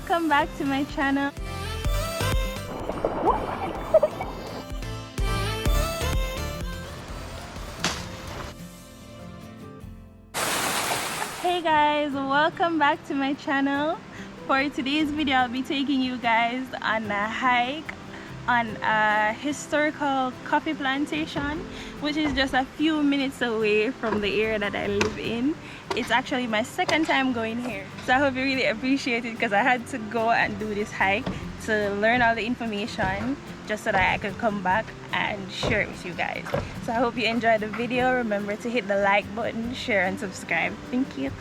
welcome back to my channel. Hey guys, welcome back to my channel. For today's video, I'll be taking you guys on a hike on a historical coffee plantation, which is just a few minutes away from the area that I live in. It's actually my second time going here, so I hope you really appreciate it, because I had to go and do this hike to learn all the information just so that I could come back and share it with you guys. So I hope you enjoyed the video. Remember to hit the like button, share and subscribe. Thank you.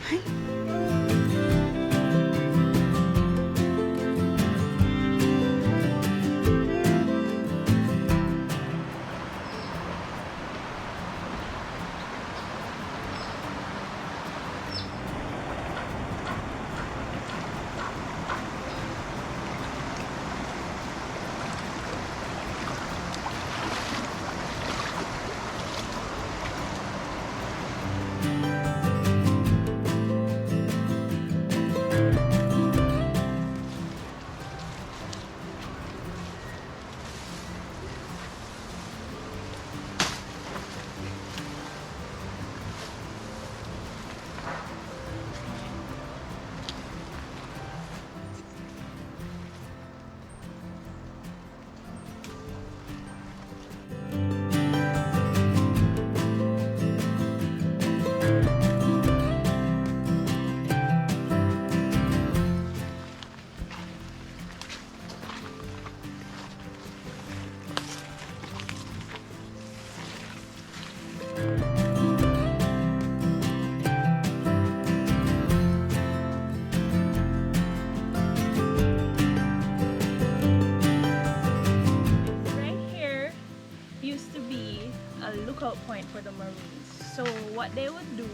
Point for the Maroons. So what they would do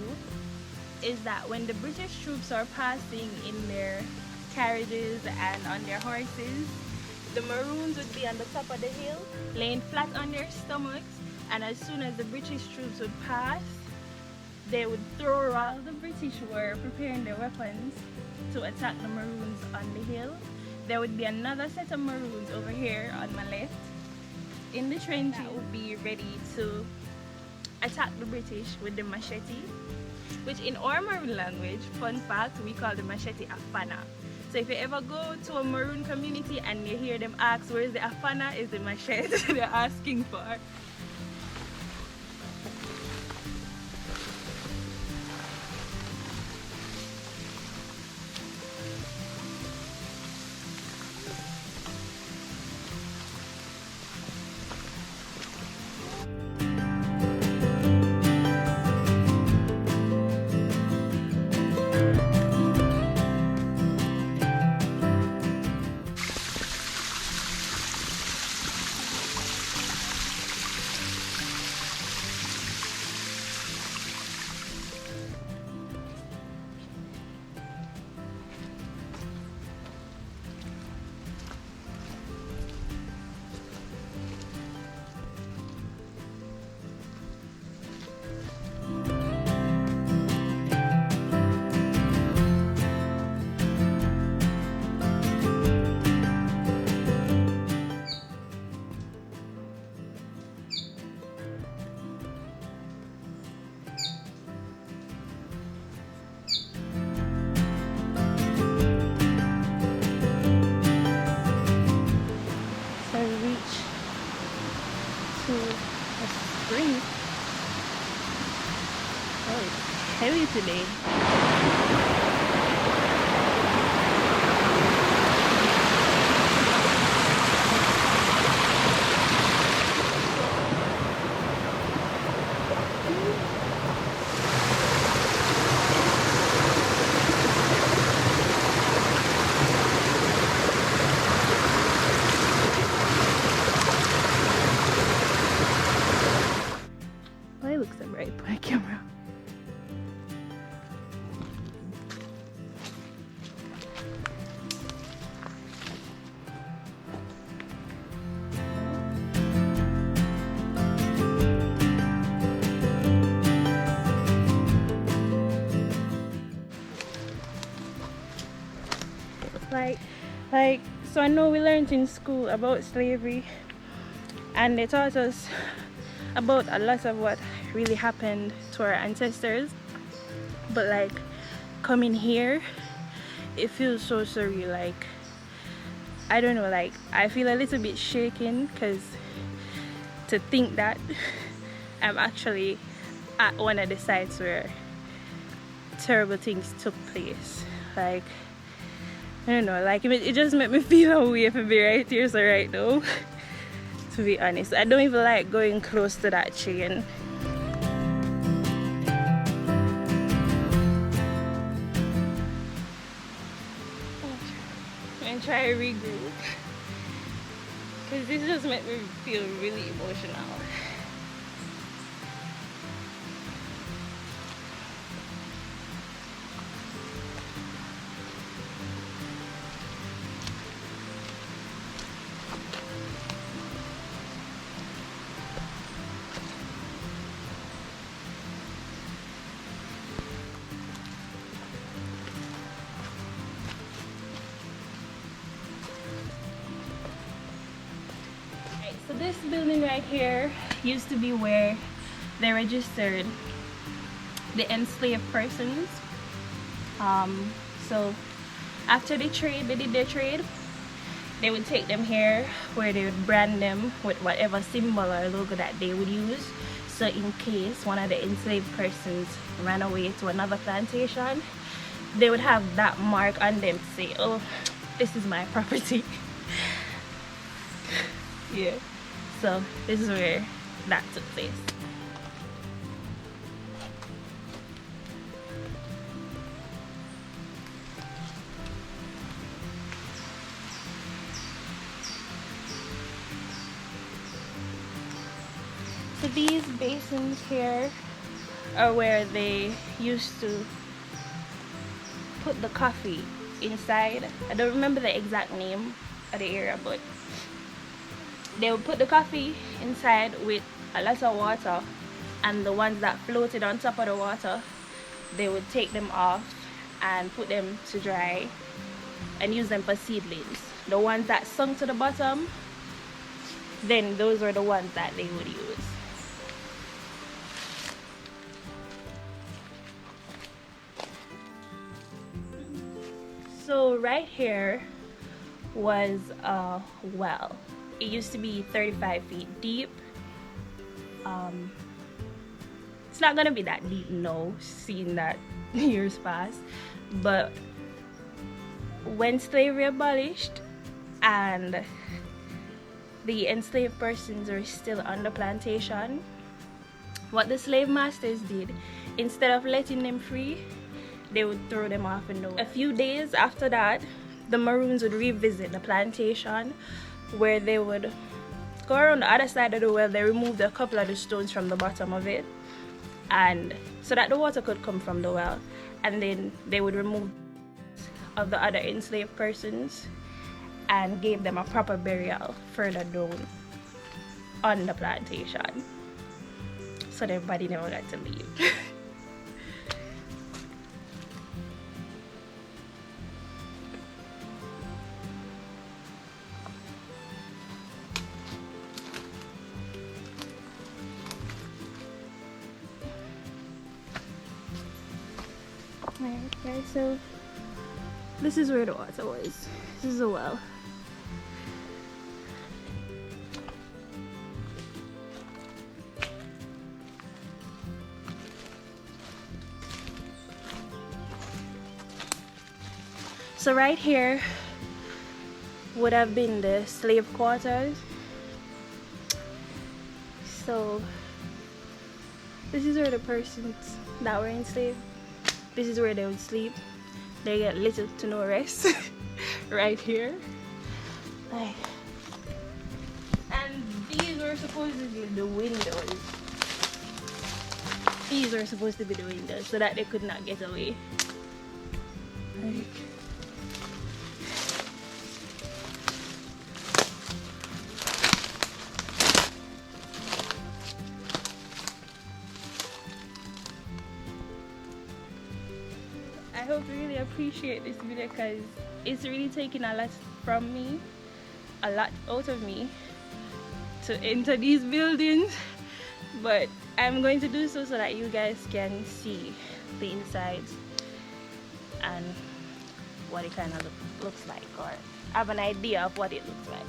is that when the British troops are passing in their carriages and on their horses, the Maroons would be on the top of the hill laying flat on their stomachs, and as soon as the British troops would pass, they would throw, while the British were preparing their weapons to attack the Maroons on the hill, there would be another set of Maroons over here on my left in the trench that would be ready to attack the British with the machete, which in our Maroon language, fun fact, we call the machete afana. So if you ever go to a Maroon community and you hear them ask where is the afana, is the machete they're asking for. Heavy today. Why it looks so bright by camera? Like, so I know we learned in school about slavery, and they taught us about a lot of what really happened to our ancestors, but like coming here, it feels so surreal. Like, I don't know, like I feel a little bit shaken because to think that I'm actually at one of the sites where terrible things took place. Like, I don't know, like it just made me feel a way to be right here, so right now, to be honest, I don't even like going close to that chain. And try to regroup, because this just made me feel really emotional. So this building right here used to be where they registered the enslaved persons. So after they did their trade, they would take them here where they would brand them with whatever symbol or logo that they would use. So in case one of the enslaved persons ran away to another plantation, they would have that mark on them to say, oh, this is my property. Yeah. So this is where that took place. So these basins here are where they used to put the coffee inside. I don't remember the exact name of the area, but they would put the coffee inside with a lot of water, and the ones that floated on top of the water, they would take them off and put them to dry and use them for seedlings. The ones that sunk to the bottom, then those were the ones that they would use. So right here was a well. It used to be 35 feet deep. It's not gonna be that deep now, seeing that years pass. But when slavery abolished and the enslaved persons are still on the plantation, what the slave masters did, instead of letting them free, they would throw them off in the well. A few days after that, the Maroons would revisit the plantation, where they would go around the other side of the well. They removed a couple of the stones from the bottom of it, and so that the water could come from the well, and then they would remove of the other enslaved persons and gave them a proper burial further down on the plantation, so their body never got to leave. Okay, so this is where the water was. This is a well. So right here would have been the slave quarters. So this is where the persons that were enslaved, this is where they would sleep. They get little to no rest. Right here. Like, and these were supposed to be the windows. These were supposed to be the windows so that they could not get away. Like, I hope you really appreciate this video, because it's really taking a lot from me, a lot out of me to enter these buildings, but I'm going to do so that you guys can see the insides and what it kind of looks like, or have an idea of what it looks like.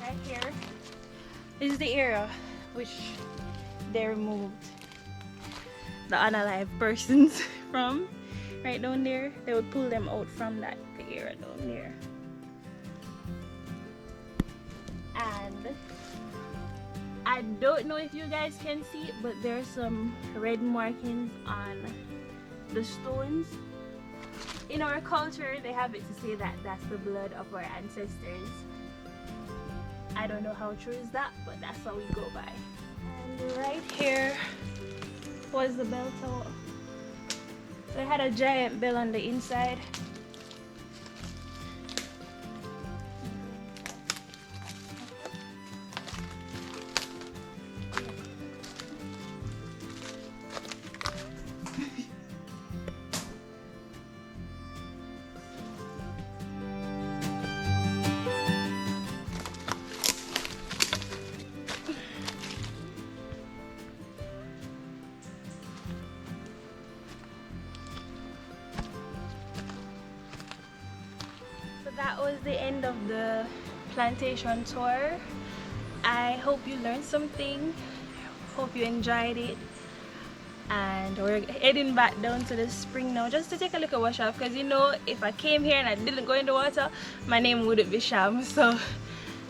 Right here is the area which they removed the unalive persons from. Right down there, they would pull them out from that area down there. And I don't know if you guys can see it, but there's some red markings on the stones. In our culture, they have it to say that that's the blood of our ancestors. I don't know how true is that, but that's how we go by. And right here was the bell tower. So it had a giant bell on the inside. That was the end of the plantation tour. I hope you learned something, hope you enjoyed it, and we're heading back down to the spring now just to take a look at wash off, because you know, if I came here and I didn't go in the water, my name wouldn't be Sham. So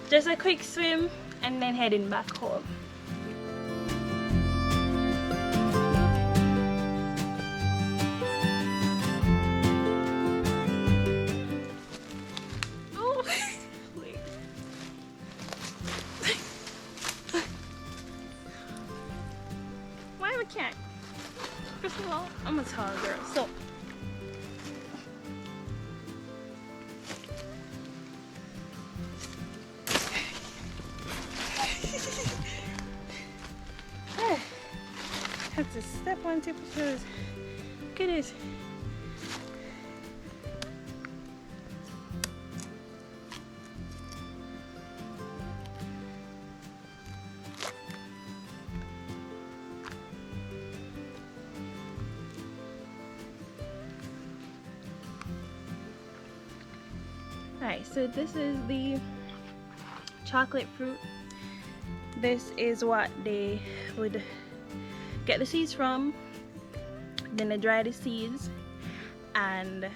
just a quick swim and then heading back home. Can't. First of all, I'm a tall girl, so I have to step on tip of toes. Look at this. Alright, so this is the chocolate fruit. This is what they would get the seeds from. Then they dry the seeds and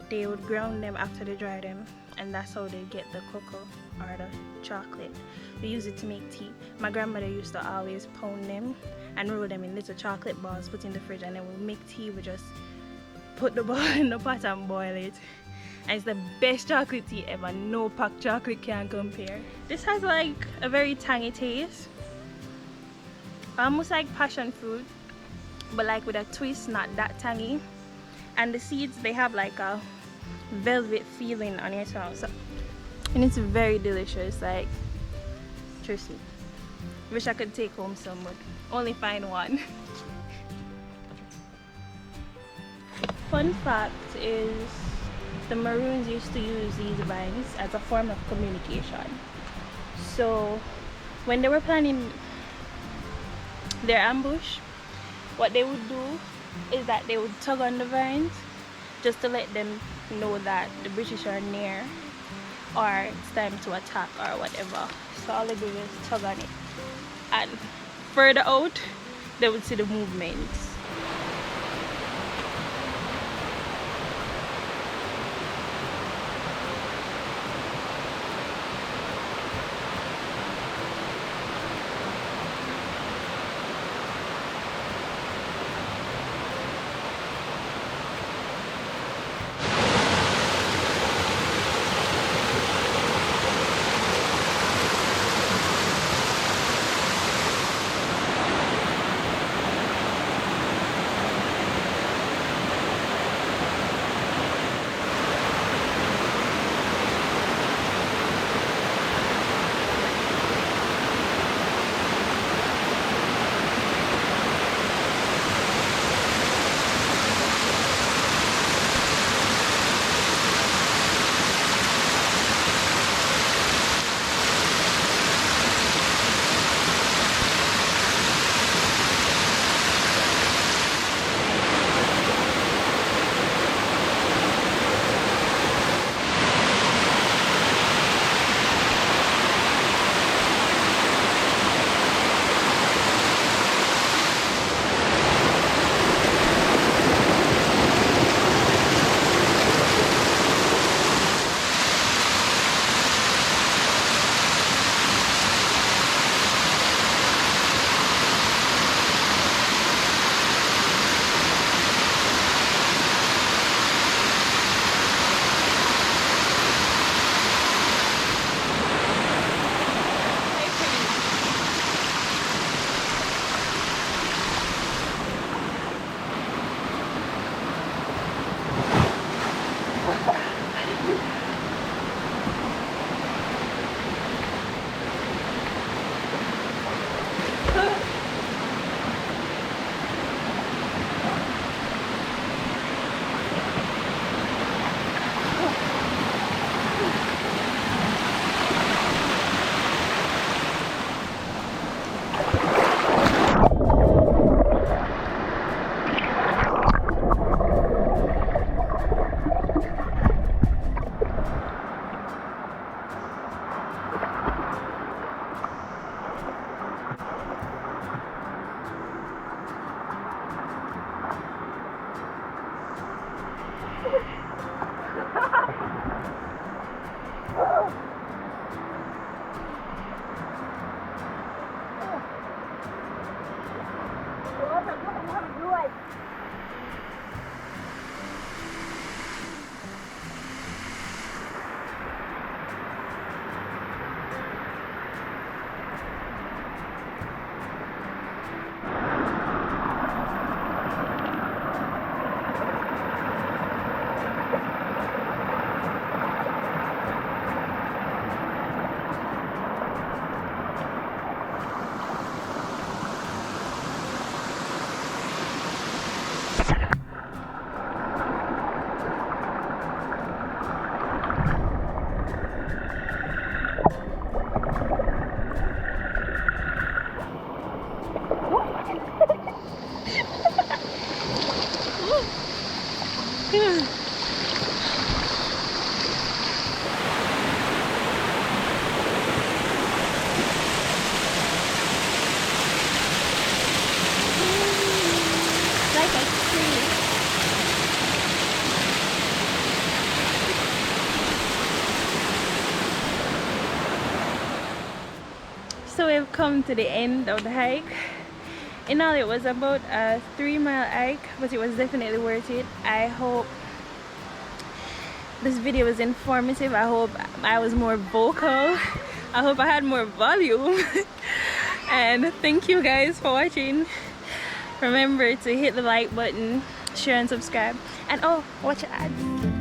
they would ground them after they dry them, and that's how they get the cocoa or the chocolate. We use it to make tea. My grandmother used to always pound them and roll them in little chocolate balls, put in the fridge, and then we'll make tea. We just put the ball in the pot and boil it. And it's the best chocolate tea ever. No packed chocolate can compare. This has like a very tangy taste, almost like passion fruit, but like with a twist, not that tangy. And the seeds, they have like a velvet feeling on your tongue, so, and it's very delicious. Like, trust me, wish I could take home some, but only find one. Fun fact is, the Maroons used to use these vines as a form of communication. So when they were planning their ambush, what they would do is that they would tug on the vines just to let them know that the British are near or it's time to attack or whatever. So all they do is tug on it, and further out they would see the movements. So we've come to the end of the hike. In all, it was about a 3-mile hike, but it was definitely worth it. I hope this video was informative. I hope I was more vocal. I hope I had more volume. And thank you guys for watching. Remember to hit the like button, share and subscribe. And oh, watch your ads.